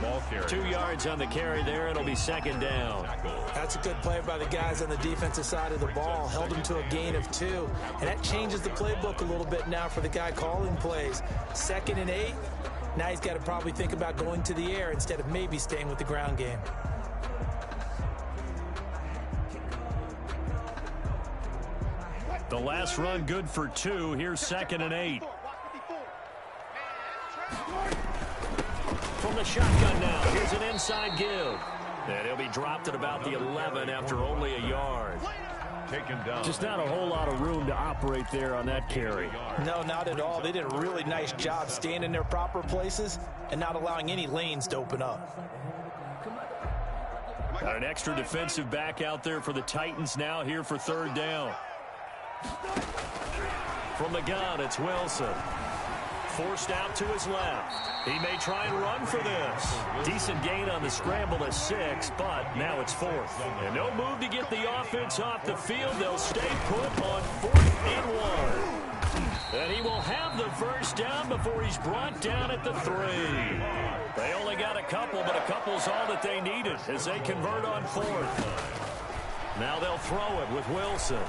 ball carrier. 2 yards on the carry there. It'll be second down. That's a good play by the guys on the defensive side of the ball. Held them to a gain of 2. And that changes the playbook a little bit now for the guy calling plays. 2nd and 8. Now he's got to probably think about going to the air instead of maybe staying with the ground game. The last run good for 2. Here's 2nd and 8. From the shotgun now. Here's an inside give. And he'll be dropped at about the 11 after only a yard. Taken down. Just not a whole lot of room to operate there on that carry. No, not at all. They did a really nice job staying in their proper places and not allowing any lanes to open up. Got an extra defensive back out there for the Titans now here for 3rd down. From the gun, it's Wilson. Forced out to his left. He may try and run for this. Decent gain on the scramble at 6, but now it's 4th. And no move to get the offense off the field. They'll stay put on 4th and 1. And he will have the first down before he's brought down at the 3. They only got a couple, but a couple's all that they needed as they convert on 4th. Now they'll throw it with Wilson.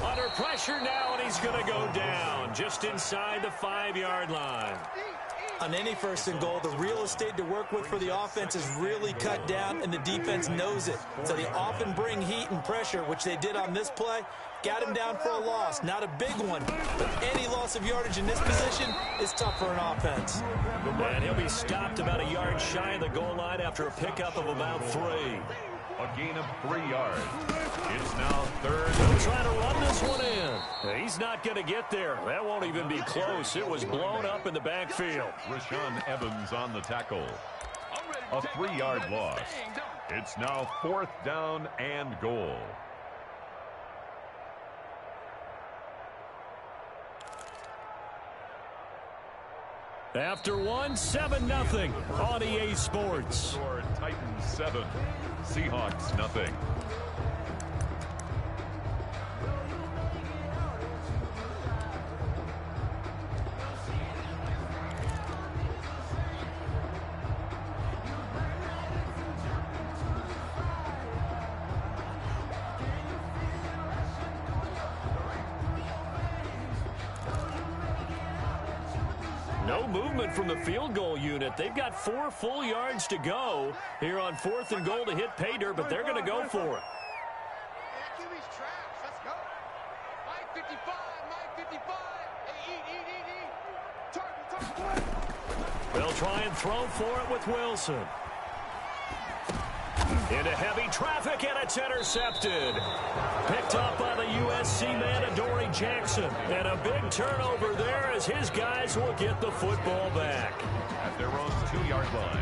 Under pressure now, and he's going to go down just inside the 5-yard line. On any 1st and goal, the real estate to work with for the offense is really cut down, and the defense knows it. So they often bring heat and pressure, which they did on this play. Got him down for a loss. Not a big one, but any loss of yardage in this position is tough for an offense. And he'll be stopped about a yard shy of the goal line after a pickup of about 3. A gain of 3 yards. It's now 3rd. They'll try to run this one in. He's not going to get there. That won't even be close. It was blown up in the backfield. Rashaan Evans on the tackle. A 3-yard loss. It's now 4th down and goal. After 1, 7-0 on EA Sports. Titans 7, Seahawks nothing. No movement from the field goal unit. They've got 4 full yards to go here on 4th and goal to hit pay dirt, but they're going to go for it. They'll try and throw for it with Wilson. Into heavy traffic, and it's intercepted. Picked up by the USC man, Adoree Jackson. And a big turnover there as his guys will get the football back. At their own 2-yard line.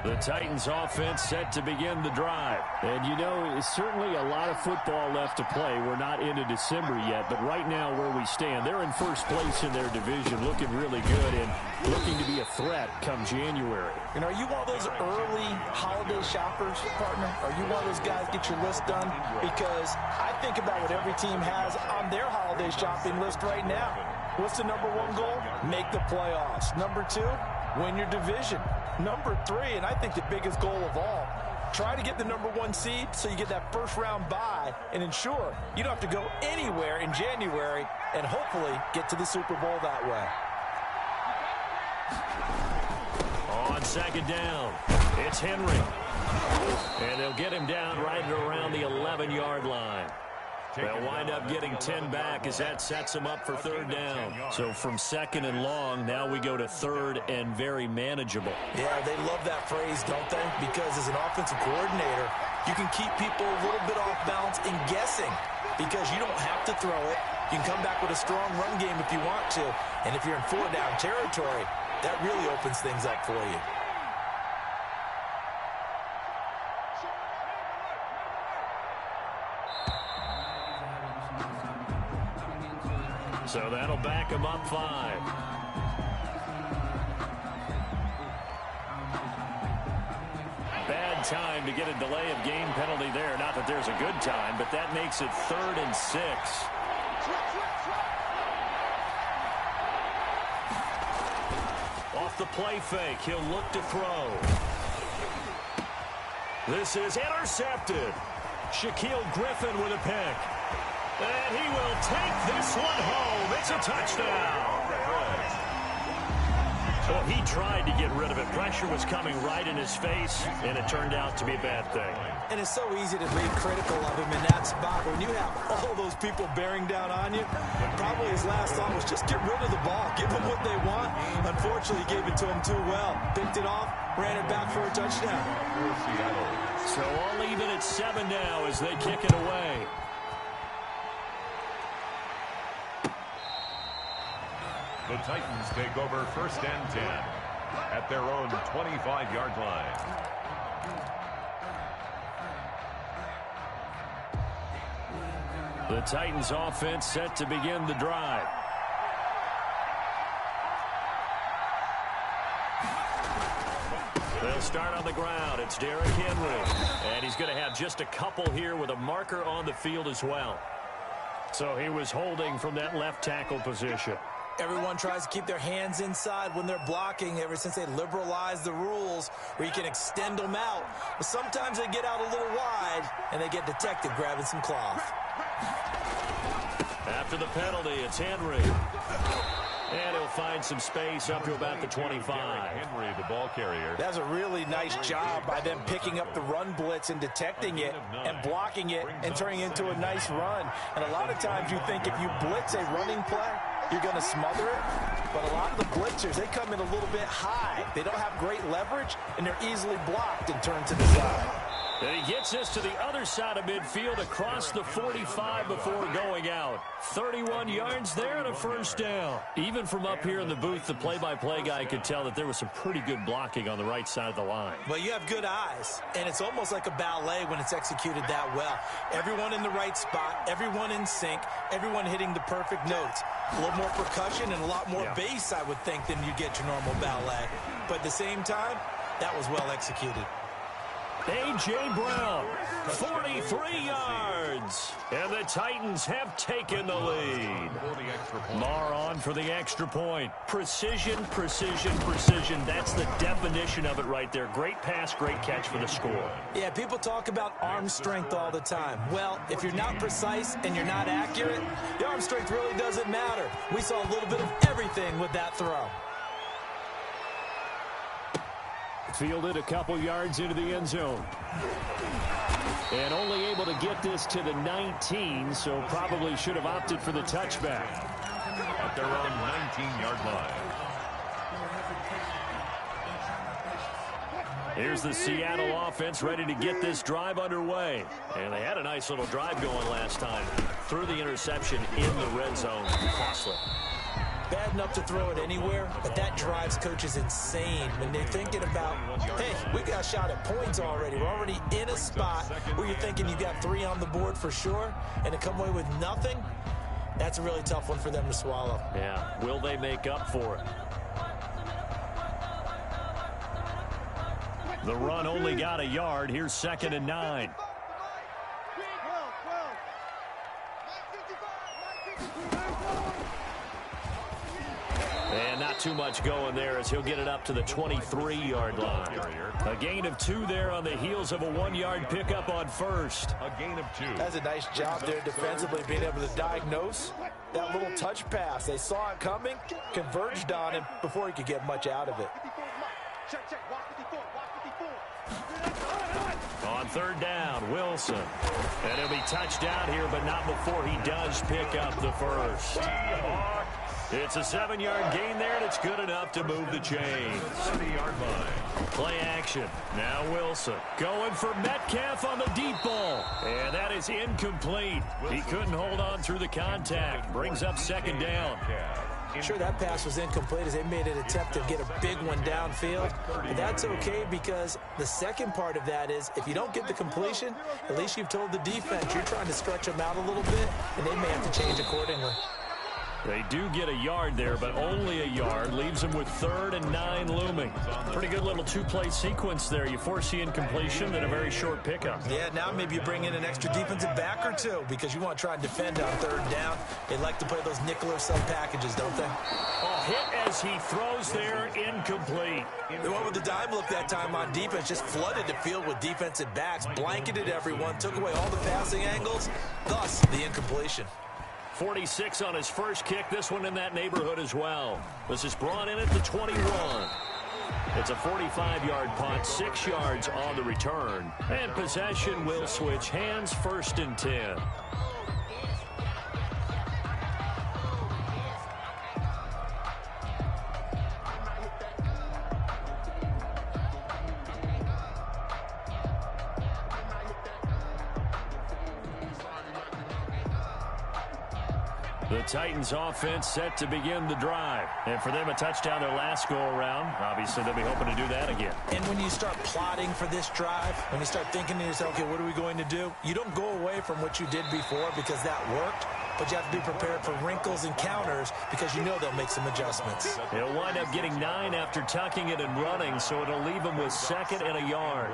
The Titans offense set to begin the drive. And you know, it's certainly a lot of football left to play. We're not into December yet, but right now where we stand, they're in 1st place in their division, looking really good and looking to be a threat come January. And are you one of those early holiday shoppers, partner? Are you one of those guys get your list done? Because I think about what every team has on their holiday shopping list right now. What's the number 1 goal? Make the playoffs. Number 2, win your division. Number 3, and I think the biggest goal of all, try to get the number 1 seed so you get that 1st round bye and ensure you don't have to go anywhere in January and hopefully get to the Super Bowl that way. On 2nd down, it's Henry. And they'll get him down right around the 11-yard line. They'll wind up getting 10 back as that sets them up for 3rd down. So from 2nd and long, now we go to 3rd and very manageable. Yeah, they love that phrase, don't they? Because as an offensive coordinator, you can keep people a little bit off balance and guessing because you don't have to throw it. You can come back with a strong run game if you want to. And if you're in 4-down territory, that really opens things up for you. So that'll back him up 5. Bad big time to get a delay of game penalty there. Not that there's a good time, but that makes it 3rd and 6. Off the play fake, he'll look to throw. This is intercepted. Shaquille Griffin with a pick. And he will take this one home. It's a touchdown. Well, he tried to get rid of it. Pressure was coming right in his face, and it turned out to be a bad thing. And it's so easy to be critical of him in that spot. When you have all those people bearing down on you, probably his last thought was just get rid of the ball. Give them what they want. Unfortunately, he gave it to him too well. Picked it off, ran it back for a touchdown. So all even at 7 now as they kick it away. The Titans take over 1st and 10 at their own 25-yard line. The Titans offense set to begin the drive. They'll start on the ground. It's Derrick Henry. And he's going to have just a couple here with a marker on the field as well. So he was holding from that left tackle position. Everyone tries to keep their hands inside when they're blocking ever since they liberalized the rules where you can extend them out. But sometimes they get out a little wide and they get detected grabbing some cloth. After the penalty, it's Henry. And he'll find some space up to about the 25. Henry, the ball carrier. That's a really nice job by them picking up the run blitz and detecting it and blocking it and turning it into a nice run. And a lot of times you think if you blitz a running play, you're going to smother it. But a lot of the blitzers, they come in a little bit high. They don't have great leverage, and they're easily blocked and turned to the side. And he gets us to the other side of midfield across the 45 before going out. 31 yards there and a first down. Even from up here in the booth, the play-by-play guy could tell that there was some pretty good blocking on the right side of the line. Well, you have good eyes, and it's almost like a ballet when it's executed that well. Everyone in the right spot, everyone in sync, everyone hitting the perfect notes. A little more percussion and a lot more bass, I would think, than you get your normal ballet. But at the same time, that was well executed. A.J. Brown, 43 yards. And the Titans have taken the lead. Marr on for the extra point. Precision, precision, precision. That's the definition of it right there. Great pass, great catch for the score. Yeah, people talk about arm strength all the time. Well, if you're not precise and you're not accurate, the arm strength really doesn't matter. We saw a little bit of everything with that throw. Fielded a couple yards into the end zone. And only able to get this to the 19, so probably should have opted for the touchback. At their own 19-yard line. Here's the Seattle offense ready to get this drive underway. And they had a nice little drive going last time. Threw the interception in the red zone. Costly. Bad enough to throw it anywhere, but that drives coaches insane when they're thinking about, hey, we got a shot at points already. We're already in a spot where you're thinking you got 3 on the board for sure, and to come away with nothing, that's a really tough one for them to swallow. Yeah, will they make up for it? The run only got a yard. Here's 2nd and 9. And not too much going there as he'll get it up to the 23-yard line. A gain of 2 there on the heels of a 1-yard pickup on first. A gain of 2. That's a nice job there defensively, being able to diagnose that little touch pass. They saw it coming, converged on him before he could get much out of it. On 3rd down, Wilson. And he'll be touched out here, but not before he does pick up the first. It's a 7-yard gain there, and it's good enough to move the chains. 30-yard line. Play action. Now Wilson going for Metcalf on the deep ball. And that is incomplete. He couldn't hold on through the contact. Brings up 2nd down. Sure, that pass was incomplete as they made an attempt to get a big one downfield. But that's okay because the second part of that is if you don't get the completion, at least you've told the defense you're trying to stretch them out a little bit, and they may have to change accordingly. They do get a yard there, but only a yard. Leaves them with 3rd and 9 looming. Pretty good little two-play sequence there. You force the incompletion, then a very short pickup. Yeah, now maybe you bring in an extra defensive back or two because you want to try and defend on 3rd down. They like to play those nickel or sub packages, don't they? A hit as he throws there, incomplete. They went with the dime look that time on defense, just flooded the field with defensive backs, blanketed everyone, took away all the passing angles, thus the incompletion. 46 on his first kick, this one in that neighborhood as well. This is brought in at the 21. It's a 45-yard punt, 6 yards on the return. And possession will switch hands, 1st and 10. The Titans offense set to begin the drive. And for them, a touchdown their last go-around. Obviously, they'll be hoping to do that again. And when you start plotting for this drive, when you start thinking to yourself, okay, what are we going to do? You don't go away from what you did before because that worked, but you have to be prepared for wrinkles and counters because you know they'll make some adjustments. He'll wind up getting 9 after tucking it and running, so it'll leave him with 2nd and a yard.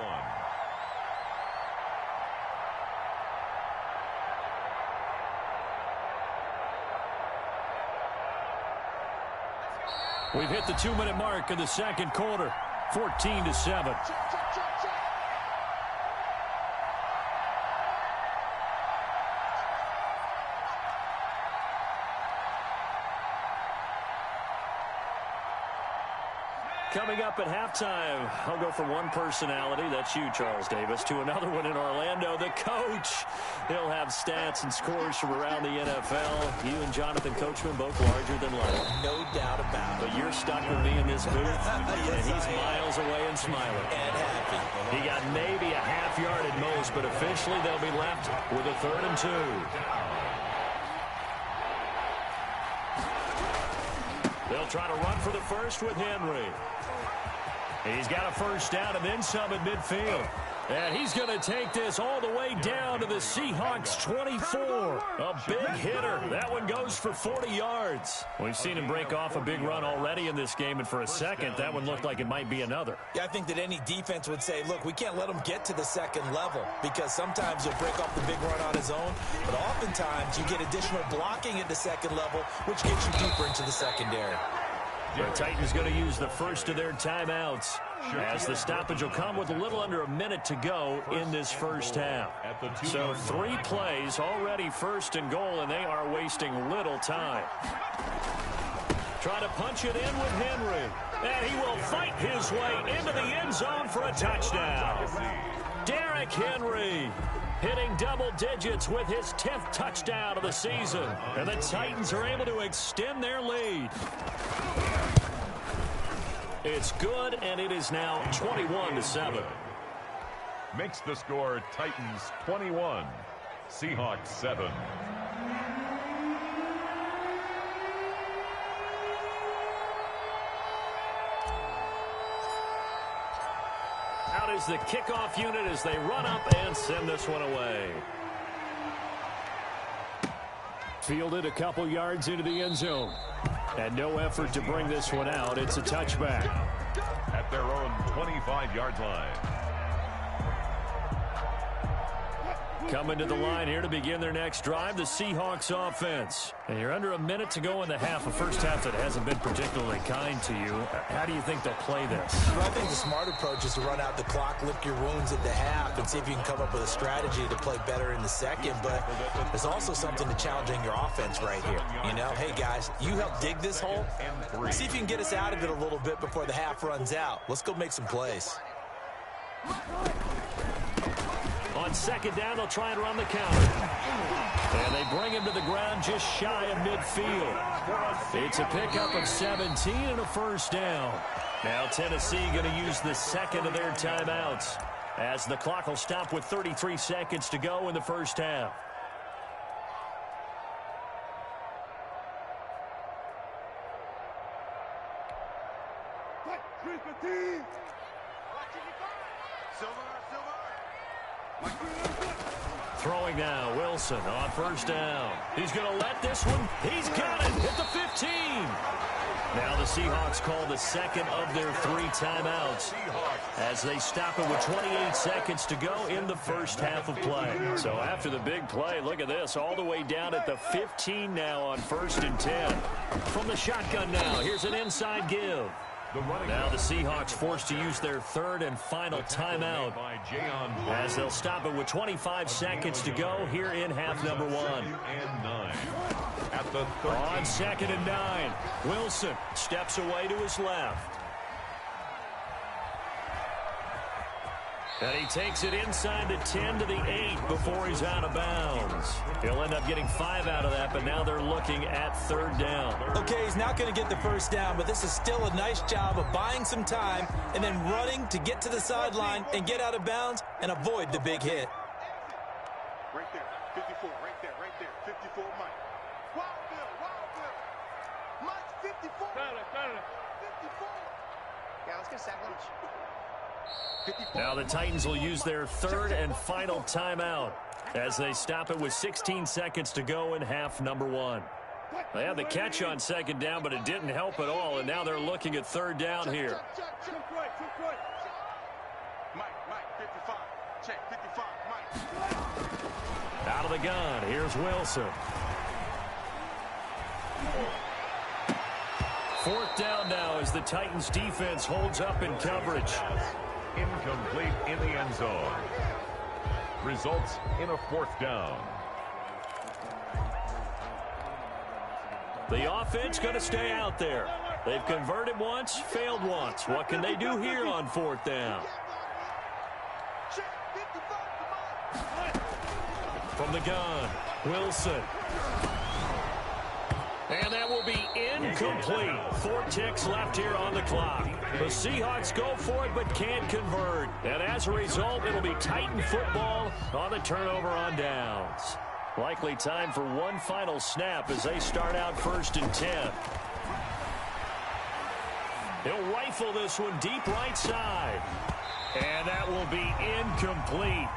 We've hit the 2-minute mark in the second quarter, 14-7. Coming up at halftime, I'll go from one personality, that's you, Charles Davis, to another one in Orlando, the coach. He'll have stats and scores from around the NFL. You and Jonathan Coachman both larger than life. No doubt about it. But you're stuck with me in this booth, and he's miles away and smiling. And happy. He got maybe a half yard at most, but officially they'll be left with a 3rd and 2. They'll try to run for the first with Henry. He's got a first down and then some at midfield. And he's going to take this all the way down to the Seahawks 24. A big hitter. That one goes for 40 yards. We've seen him break off a big run already in this game, and for a second, that one looked like it might be another. Yeah, I think that any defense would say, look, we can't let him get to the second level because sometimes he'll break off the big run on his own, but oftentimes you get additional blocking at the second level, which gets you deeper into the secondary. The Titans going to use the first of their timeouts as the stoppage will come with a little under a minute to go in this first half. So 3 plays, already 1st and goal, and they are wasting little time. Try to punch it in with Henry, and he will fight his way into the end zone for a touchdown. Derrick Henry hitting double digits with his 10th touchdown of the season, and the Titans are able to extend their lead. It's good, and it is now 21-7. Makes the score Titans 21, Seahawks 7. Out is the kickoff unit as they run up and send this one away. Fielded a couple yards into the end zone. And no effort to bring this one out. It's a touchback. At their own 25-yard line. Coming to the line here to begin their next drive, the Seahawks offense. And you're under a minute to go in the half, a first half that hasn't been particularly kind to you. How do you think they'll play this? Well, I think the smart approach is to run out the clock, lick your wounds at the half, and see if you can come up with a strategy to play better in the second. But there's also something to challenging your offense right here. You know, hey, guys, you help dig this hole. See if you can get us out of it a little bit before the half runs out. Let's go make some plays. On second down, they'll try and run the counter. And they bring him to the ground just shy of midfield. It's a pickup of 17 and a first down. Now Tennessee going to use the second of their timeouts as the clock will stop with 33 seconds to go in the first half. Throwing now, Wilson on first down. He's going to let this one. He's got it at the 15. Now the Seahawks call the second of their 3 timeouts as they stop it with 28 seconds to go in the first half of play. So after the big play, look at this, all the way down at the 15 now on 1st and 10. From the shotgun now, here's an inside give. Now the Seahawks forced to use their 3rd and final timeout as they'll stop it with 25 seconds to go here in half number 1. On 2nd and 9, Wilson steps away to his left. And he takes it inside the 10 to the 8 before he's out of bounds. He'll end up getting 5 out of that, but now they're looking at 3rd down. Okay, he's not going to get the first down, but this is still a nice job of buying some time and then running to get to the sideline and get out of bounds and avoid the big hit. Right there, 54, right there, 54, Mike. Wild Bill. Mike's 54. 54. Yeah, let's get a sack lunch. Now the Titans will use their 3rd and final timeout as they stop it with 16 seconds to go in half number 1. They had the catch on 2nd down, but it didn't help at all, and now they're looking at 3rd down here. Mike, 55. Check, 55, Mike. Out of the gun, here's Wilson. 4th down now as the Titans defense holds up in coverage. Incomplete in the end zone. Results in a 4th down. The offense going to stay out there. They've converted once, failed once. What can they do here on 4th down? From the gun, Wilson. And that will be incomplete. 4 ticks left here on the clock. The Seahawks go for it but can't convert. And as a result, it'll be Titan football on the turnover on downs. Likely time for one final snap as they start out 1st and 10. He'll rifle this one deep right side. And that will be incomplete.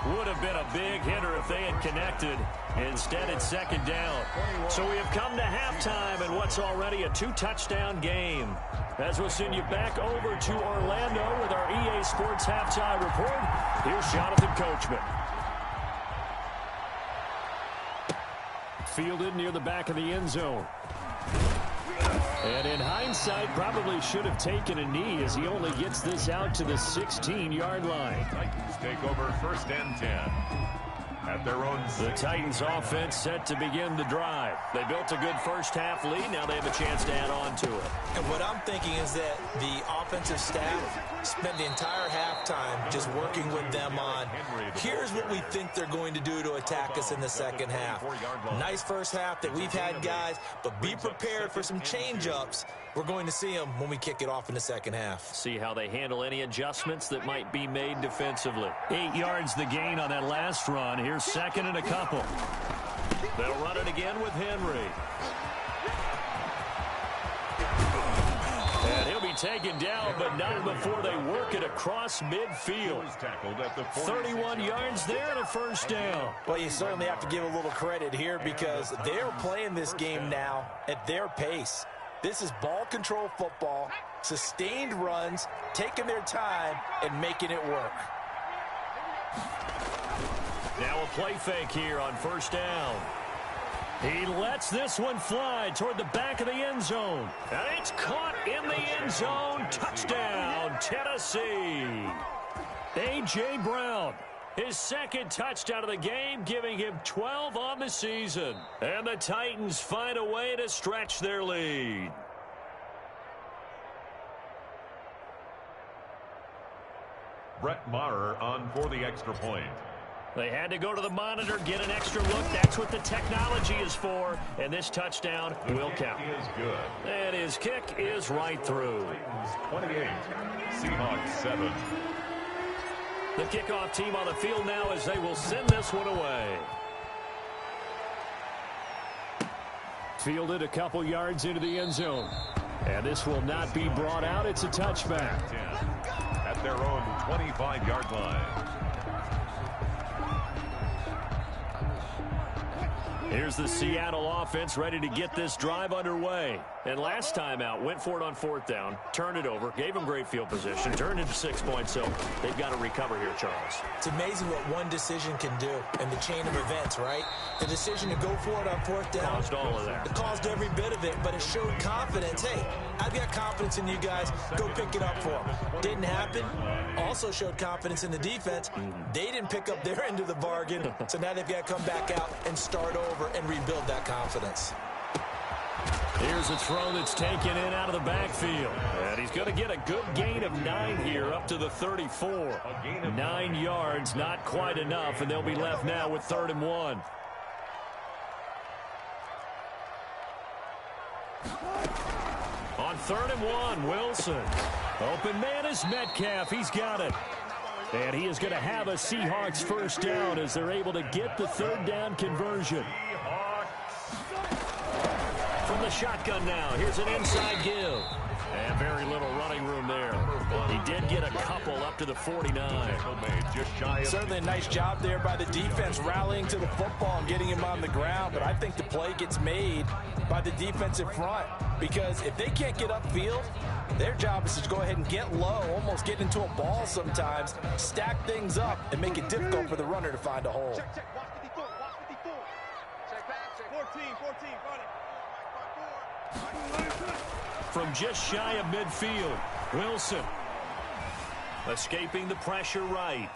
Would have been a big hitter if they had connected. Instead, it's 2nd down. So we have come to halftime in what's already a 2-touchdown game. As we'll send you back over to Orlando with our EA Sports Halftime Report, here's Jonathan Coachman. Fielded near the back of the end zone. And in hindsight, probably should have taken a knee as he only gets this out to the 16-yard line. Titans take over 1st and 10. At their own. The Titans offense set to begin the drive. They built a good first half lead. Now they have a chance to add on to it. And what I'm thinking is that the offensive staff spent the entire halftime just working with them on, here's what we think they're going to do to attack us in the second half. Nice first half that we've had, guys, but be prepared for some change-ups. We're going to see them when we kick it off in the second half. See how they handle any adjustments that might be made defensively. 8 yards the gain on that last run. Here's 2nd and a couple. They'll run it again with Henry. And he'll be taken down, but not before they work it across midfield. 31 yards there and a 1st down. Well, you certainly have to give a little credit here because they're playing this game now at their pace. This is ball control football, sustained runs, taking their time, and making it work. Now a play fake here on 1st down. He lets this one fly toward the back of the end zone. And it's caught in the end zone. Touchdown, Tennessee. A.J. Brown, his 2nd touchdown of the game, giving him 12 on the season. And the Titans find a way to stretch their lead. Brett Maher on for the extra point. They had to go to the monitor, get an extra look. That's what the technology is for. And this touchdown will count. Is good. And his kick is right through. 28, Seahawks 7. The kickoff team on the field now as they will send this one away. Fielded a couple yards into the end zone. And this will not be brought out. It's a touchback. At their own 25-yard line. Here's the Seattle offense ready to get this drive underway. And last time out, went for it on 4th down, turned it over, gave them great field position, turned into 6 points, so they've got to recover here, Charles. It's amazing what one decision can do in the chain of events, right? The decision to go for it on 4th down. Caused all of that. It caused every bit of it, but it showed confidence. Hey, I've got confidence in you guys. Go pick it up for them. Didn't happen. Also showed confidence in the defense. They didn't pick up their end of the bargain, so now they've got to come back out and start over and rebuild that confidence. Here's a throw that's taken in out of the backfield. And he's going to get a good gain of 9 here up to the 34. 9 yards, not quite enough, and they'll be left now with 3rd and 1. On 3rd and 1, Wilson. Open man is Metcalf. He's got it. And he is going to have a Seahawks first down as they're able to get the 3rd down conversion. From the shotgun now, here's an inside give. And very little running room there. He did get a couple up to the 49. Certainly a nice job there by the defense rallying to the football and getting him on the ground. But I think the play gets made by the defensive front. Because if they can't get upfield, their job is to go ahead and get low, almost get into a ball sometimes, stack things up, and make it difficult for the runner to find a hole. Check, check. Watch 54. Watch 54. Check back. Check 14. 14. Run it. From just shy of midfield, Wilson escaping the pressure right.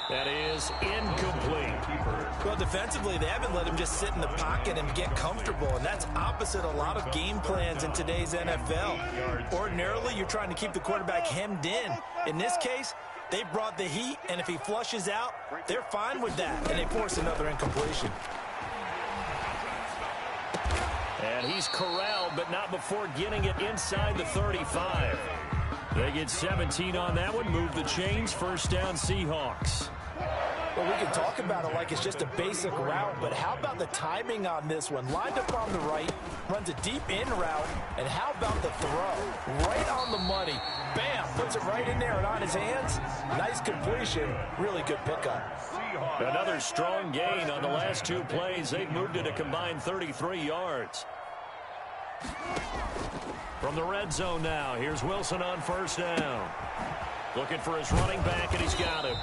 That is incomplete. Well, defensively, they haven't let him just sit in the pocket and get comfortable, and that's opposite a lot of game plans in today's NFL. Ordinarily, you're trying to keep the quarterback hemmed in. In this case, they brought the heat, and if he flushes out, they're fine with that, and they force another incompletion. And he's corralled, but not before getting it inside the 35. They get 17 on that one, move the chains, first down Seahawks. Well, we can talk about it like it's just a basic route, but how about the timing on this one? Lined up on the right, runs a deep in route, and how about the throw? Right on the money. Bam! Puts it right in there and on his hands. Nice completion. Really good pickup. Another strong gain on the last 2 plays. They've moved it a combined 33 yards. From the red zone now, here's Wilson on first down. Looking for his running back, and he's got him.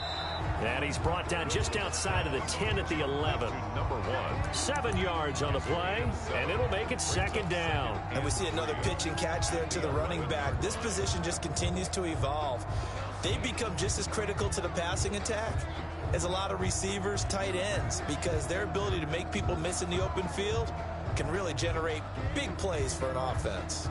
And he's brought down just outside of the 10 at the 11. Number 1. 7 yards on the play, and it'll make it second down. And we see another pitch and catch there to the running back. This position just continues to evolve. They become just as critical to the passing attack as a lot of receivers, tight ends, because their ability to make people miss in the open field can really generate big plays for an offense.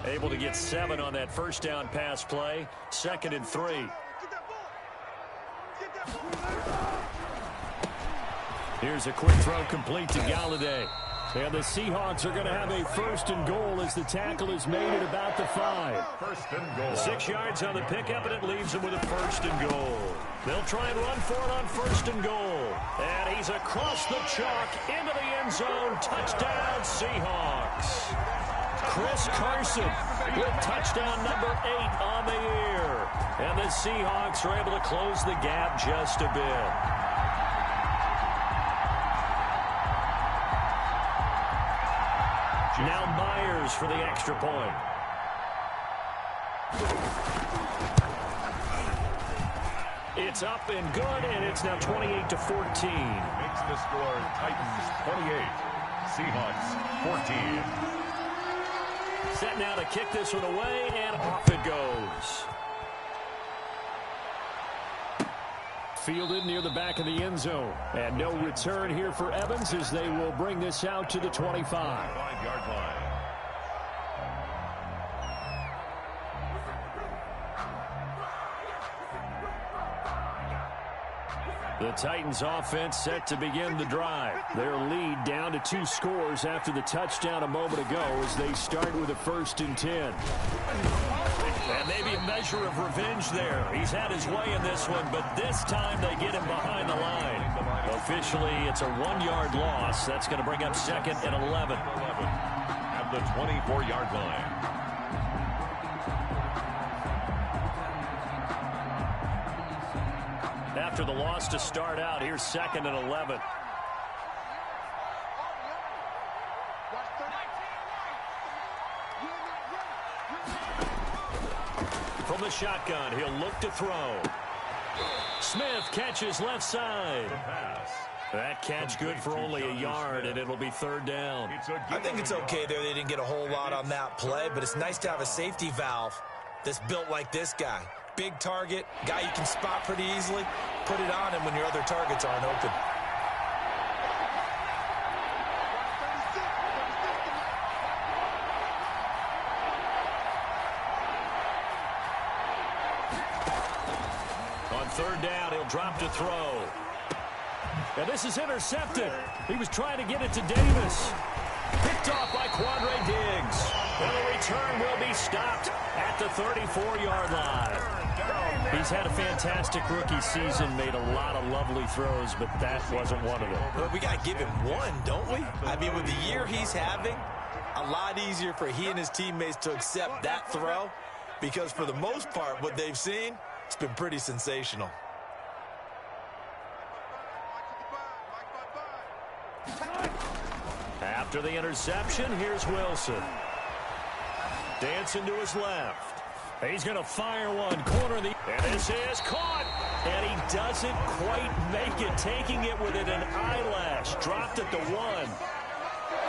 Able to get 7 on that first down pass play. 2nd and 3. Here's a quick throw complete to Galladay. And the Seahawks are going to have a 1st and goal as the tackle is made at about the 5. 1st and goal. 6 yards on the pickup, and it leaves them with a 1st and goal. They'll try and run for it on 1st and goal. And he's across the chalk into the end zone. Touchdown, Seahawks. Chris Carson with touchdown number 8 on the year. And the Seahawks are able to close the gap just a bit. Now Myers for the extra point. It's up and good, and it's now 28-14. Makes the score Titans 28, Seahawks 14. Set now to kick this one away, and off it goes. Fielded near the back of the end zone. And no return here for Evans as they will bring this out to the 25. 5-yard line. The Titans offense set to begin the drive. Their lead down to 2 scores after the touchdown a moment ago as they start with a 1st and 10. And maybe a measure of revenge there. He's had his way in this one, but this time they get him behind the line. Officially, it's a 1-yard loss. That's going to bring up 2nd and 11. At the 24-yard line. After the loss to start out, here's 2nd and 11. From the shotgun, he'll look to throw. Smith catches left side. That catch good for only a yard, and it'll be 3rd down. I think it's okay there. They didn't get a whole lot on that play, but it's nice to have a safety valve that's built like this guy. Big target, guy you can spot pretty easily. Put it on him when your other targets aren't open. On 3rd down, he'll drop to throw. And this is intercepted. He was trying to get it to Davis. Picked off by Quandre Diggs. And the return will be stopped at the 34-yard line. He's had a fantastic rookie season, made a lot of lovely throws, but that wasn't one of them. Well, we got to give him one, don't we? I mean, with the year he's having, a lot easier for he and his teammates to accept that throw, because for the most part, what they've seen, it's been pretty sensational. After the interception, here's Wilson. Dancing to his left. He's going to fire one. Corner the... And this is caught. And he doesn't quite make it. Taking it within an eyelash. Dropped at the 1.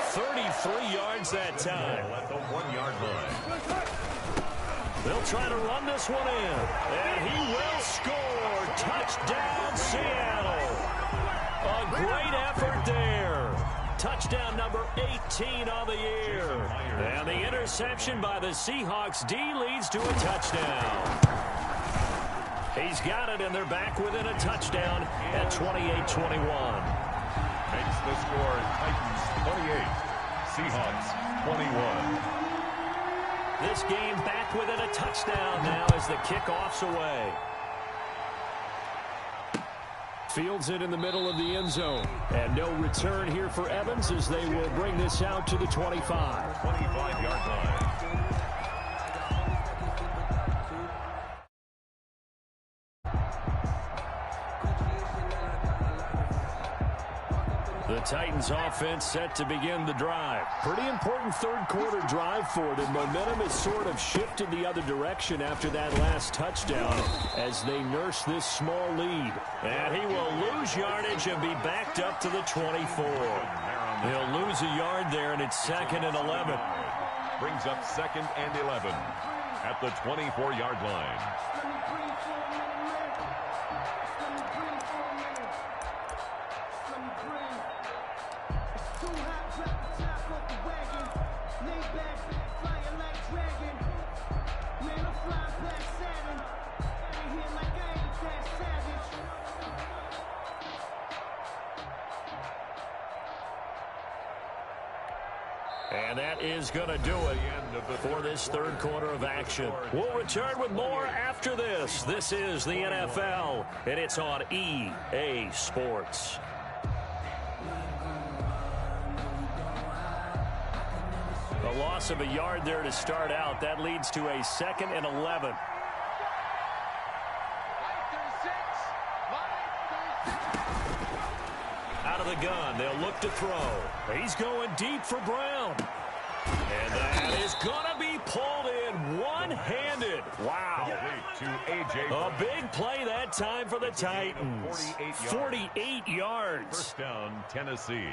33 yards that time. At the 1-yard line. They'll try to run this one in. And he will score. Touchdown, Seattle. A great effort there. Touchdown number 18 on the year. And the interception by the Seahawks D leads to a touchdown. He's got it, and they're back within a touchdown at 28-21. Makes the score Titans 28, Seahawks 21. This game back within a touchdown now as the kickoff's away. Fields it in the middle of the end zone. And no return here for Evans as they will bring this out to the 25. 25-yard line. The Titans offense set to begin the drive. Pretty important third quarter drive for them. Momentum has sort of shifted the other direction after that last touchdown as they nurse this small lead. And he will lose yardage and be backed up to the 24. He'll lose a yard there, and it's 2nd and 11. Brings up 2nd and 11 at the 24-yard line. And that is going to do it for this third quarter of action. We'll return with more after this. This is the NFL, and it's on EA Sports. A loss of a yard there to start out. That leads to a 2nd and 11. Out of the gun, they'll look to throw. He's going deep for Brown. And that is going to be pulled in one-handed. Wow. A big play that time for the Titans. 48 yards. First down, Tennessee.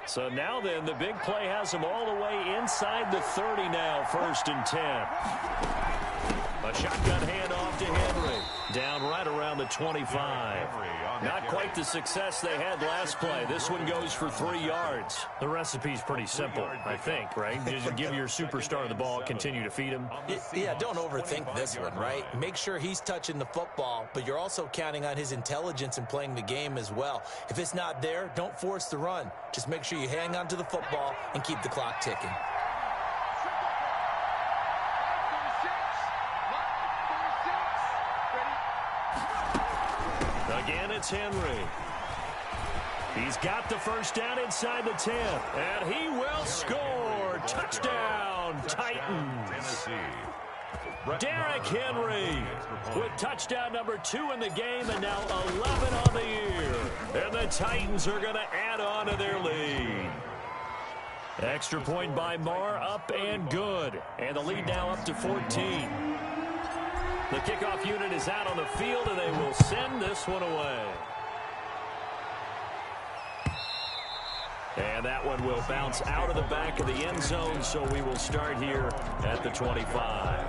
So now then, the big play has them all the way inside the 30 now, 1st and 10. A shotgun handoff to Henry. Down right around the 25. Not quite the success they had last play. This one goes for 3 yards. The recipe's pretty simple, I think, right? Just give your superstar the ball, continue to feed him. Yeah, don't overthink this one, right? Make sure he's touching the football, but you're also counting on his intelligence in playing the game as well. If it's not there, don't force the run. Just make sure you hang on to the football and keep the clock ticking. Again, it's Henry. He's got the first down inside the 10, and he will score. Touchdown, Titans. Derrick Henry with touchdown number 2 in the game, and now 11 on the year. And the Titans are going to add on to their lead. Extra point by Marr, up and good. And the lead now up to 14. The kickoff unit is out on the field, and they will send this one away. And that one will bounce out of the back of the end zone, so we will start here at the 25.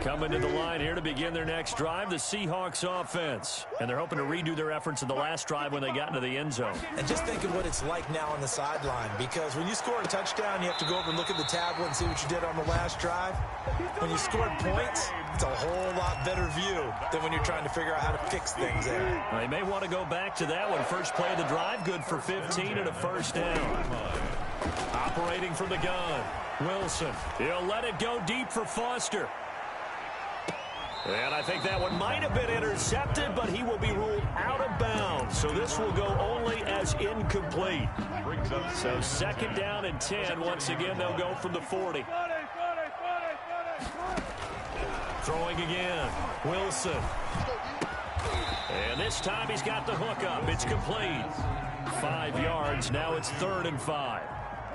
Coming to the line here to begin their next drive, the Seahawks offense. And they're hoping to redo their efforts in the last drive when they got into the end zone. And just think of what it's like now on the sideline, because when you score a touchdown, you have to go over and look at the tablet and see what you did on the last drive. When you scored points, it's a whole lot better view than when you're trying to figure out how to fix things there. They may want to go back to that one. First play of the drive, good for 15 and a first down. Operating from the gun, Wilson. He'll let it go deep for Foster. And I think that one might have been intercepted, but he will be ruled out of bounds. So this will go only as incomplete. So second down and 10. Once again, they'll go from the 40. Throwing again, Wilson. And this time he's got the hook up. It's complete. 5 yards. Now it's 3rd and 5.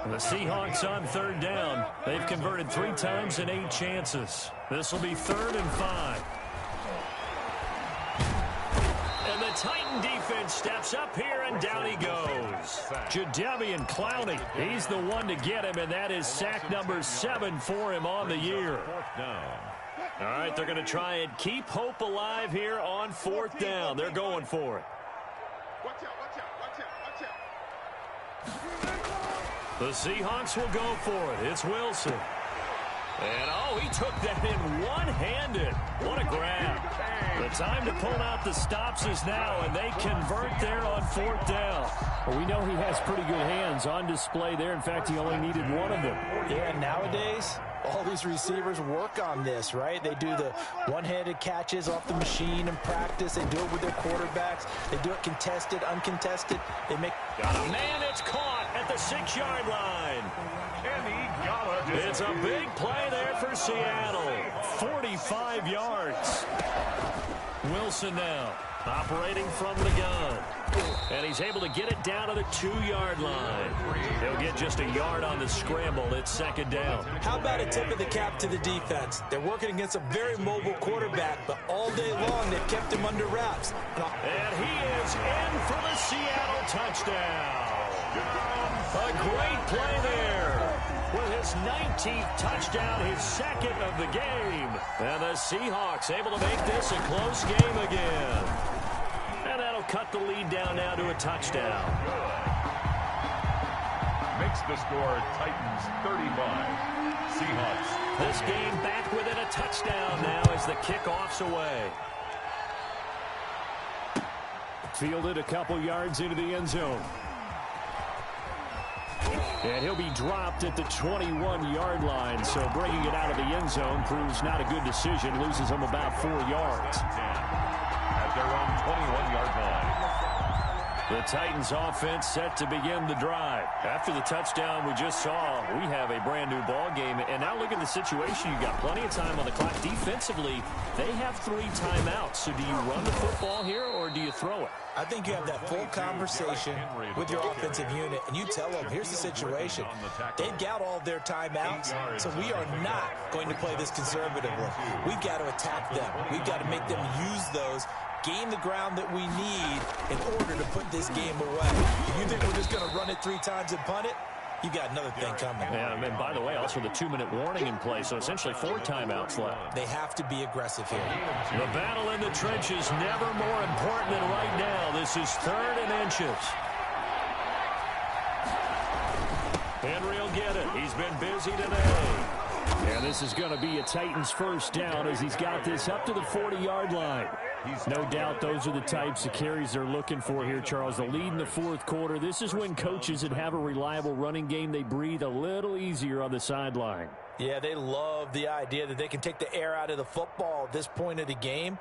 The Seahawks on third down. They've converted 3 times in 8 chances. This will be 3rd and 5. And the Titan defense steps up here, and down he goes. Jadeveon Clowney, he's the one to get him, and that is sack number 7 for him on the year. All right, they're going to try and keep hope alive here on 4th down. They're going for it. The Seahawks will go for it. It's Wilson. And, oh, he took that in one-handed. What a grab. The time to pull out the stops is now, and they convert there on 4th down. Well, we know he has pretty good hands on display there. In fact, he only needed one of them. Yeah, nowadays, all these receivers work on this, right? They do the one-handed catches off the machine in practice. They do it with their quarterbacks. They do it contested, uncontested. They make... Got a man that's caught at the 6-yard line. It's a big play there for Seattle. 45 yards. Wilson now operating from the gun. And he's able to get it down to the 2-yard line. He'll get just a yard on the scramble. It's 2nd down. How about a tip of the cap to the defense? They're working against a very mobile quarterback, but all day long they've kept him under wraps. And he is in for the Seattle touchdown. A great play there. With his 19th touchdown, his 2nd of the game. And the Seahawks able to make this a close game again. And that'll cut the lead down now to a touchdown. Makes the score Titans 35. Seahawks. This game back within a touchdown now as the kickoff's away. Fielded a couple yards into the end zone. And he'll be dropped at the 21-yard line, so bringing it out of the end zone proves not a good decision. Loses him about 4 yards. At their own 21-yard line. The Titans offense set to begin the drive. After the touchdown we just saw, we have a brand new ball game. And now look at the situation. You've got plenty of time on the clock. Defensively, they have 3 timeouts. So do you run the football here or do you throw it? I think you have that full conversation with your offensive unit, and you tell them, here's the situation. They've got all their timeouts, so we are not going to play this conservatively. We've got to attack them. We've got to make them use those, gain the ground that we need in order to put this game away. If you think we're just going to run it 3 times and punt it, you got another thing coming. Yeah, and by the way, also the 2-minute warning in play, so essentially 4 timeouts left. They have to be aggressive here. The battle in the trenches never more important than right now. This is 3rd and inches. Henry will get it. He's been busy today. And this is going to be a Titans first down as he's got this up to the 40-yard line. No doubt those are the types of carries they're looking for here, Charles. The lead in the 4th quarter. This is when coaches that have a reliable running game, they breathe a little easier on the sideline. Yeah, they love the idea that they can take the air out of the football at this point of the game.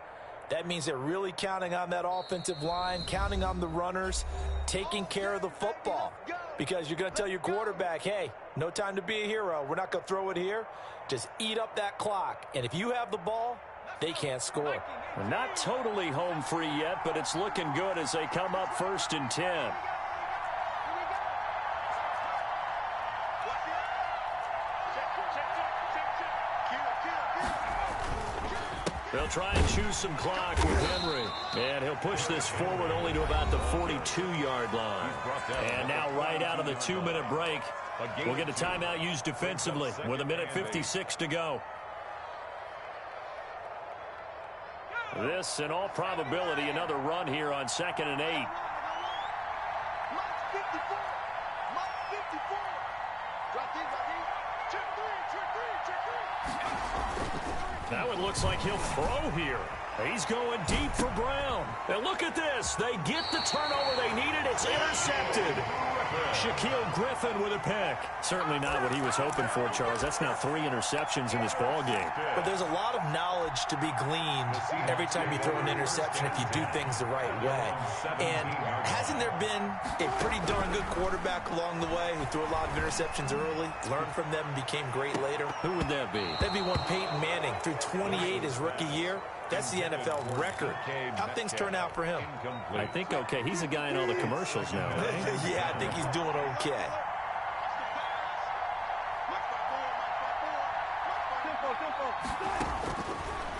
That means they're really counting on that offensive line, counting on the runners, taking care of the football. Because you're going to tell your quarterback, hey, no time to be a hero. We're not going to throw it here. Just eat up that clock. And if you have the ball, they can't score. Well, not totally home free yet, but it's looking good as they come up 1st and 10. They'll try and choose some clock with Henry. And he'll push this forward only to about the 42-yard line. And now right out of the 2-minute break, we'll get a timeout used defensively with 1:56 to go. This, in all probability, another run here on 2nd and 8. Now it looks like he'll throw here. He's going deep for Brown. And look at this. They get the turnover they needed. It's intercepted. Shaquille Griffin with a pick. Certainly not what he was hoping for, Charles. That's now 3 interceptions in this ball game. But there's a lot of knowledge to be gleaned every time you throw an interception if you do things the right way. And hasn't there been a pretty darn good quarterback along the way who threw a lot of interceptions early, learned from them, and became great later? Who would that be? That'd be one Peyton Manning. Threw 28 his rookie year. That's the NFL record. How'd things turn out for him? I think okay. He's a guy in all the commercials now, right? Yeah, I think he's doing okay.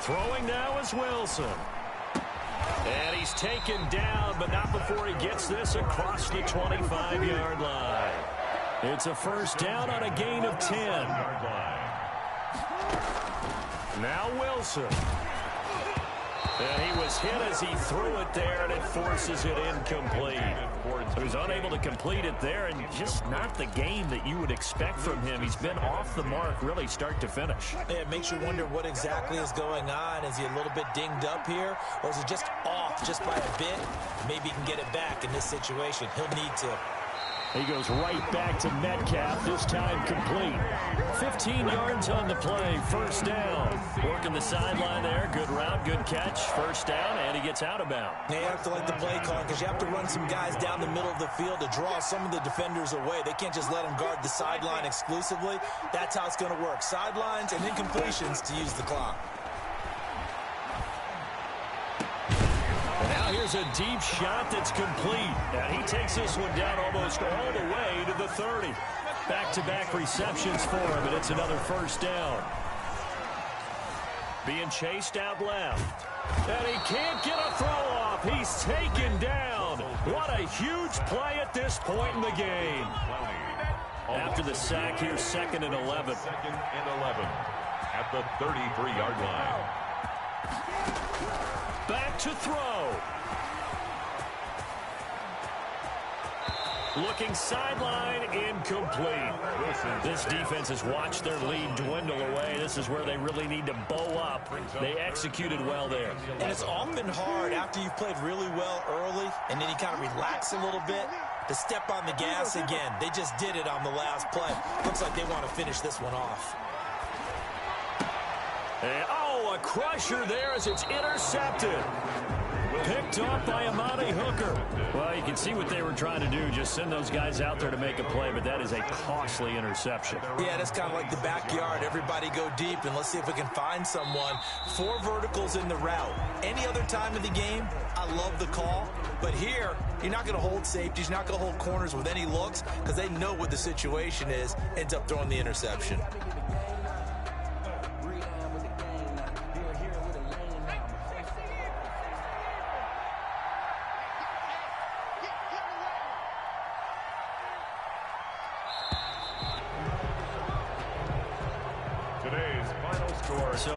Throwing now is Wilson. And he's taken down, but not before he gets this across the 25-yard line. It's a 1st down on a gain of 10. Now Wilson. And he was hit as he threw it there, and it forces it incomplete. He was unable to complete it there, and just not the game that you would expect from him. He's been off the mark, really, start to finish. Yeah, it makes you wonder what exactly is going on. Is he a little bit dinged up here, or is he just off just by a bit? Maybe he can get it back in this situation. He'll need to. He goes right back to Metcalf, this time complete. 15 yards on the play, 1st down. Working the sideline there, good route, good catch, 1st down, and he gets out of bounds. You have to like the play call because you have to run some guys down the middle of the field to draw some of the defenders away. They can't just let them guard the sideline exclusively. That's how it's going to work. Sidelines and incompletions to use the clock. Now here's a deep shot that's complete. And he takes this one down almost all the way to the 30. Back-to-back receptions for him, and it's another 1st down. Being chased out left. And he can't get a throw off. He's taken down. What a huge play at this point in the game. After the sack, here's 2nd and 11. 2nd and 11 at the 33-yard line. Back to throw. Looking sideline, incomplete. This defense has watched their lead dwindle away. This is where they really need to bow up. They executed well there. And it's often hard after you've played really well early and then you kind of relax a little bit to step on the gas again. They just did it on the last play. Looks like they want to finish this one off. And, oh, a crusher there as it's intercepted. Picked up by Amani Hooker. Well, you can see what they were trying to do, just send those guys out there to make a play, but that is a costly interception. Yeah, that's kind of like the backyard. Everybody go deep, and let's see if we can find someone. 4 verticals in the route. Any other time of the game, I love the call. But here, you're not going to hold safeties. You're not going to hold corners with any looks because they know what the situation is. Ends up throwing the interception. Today's final score. So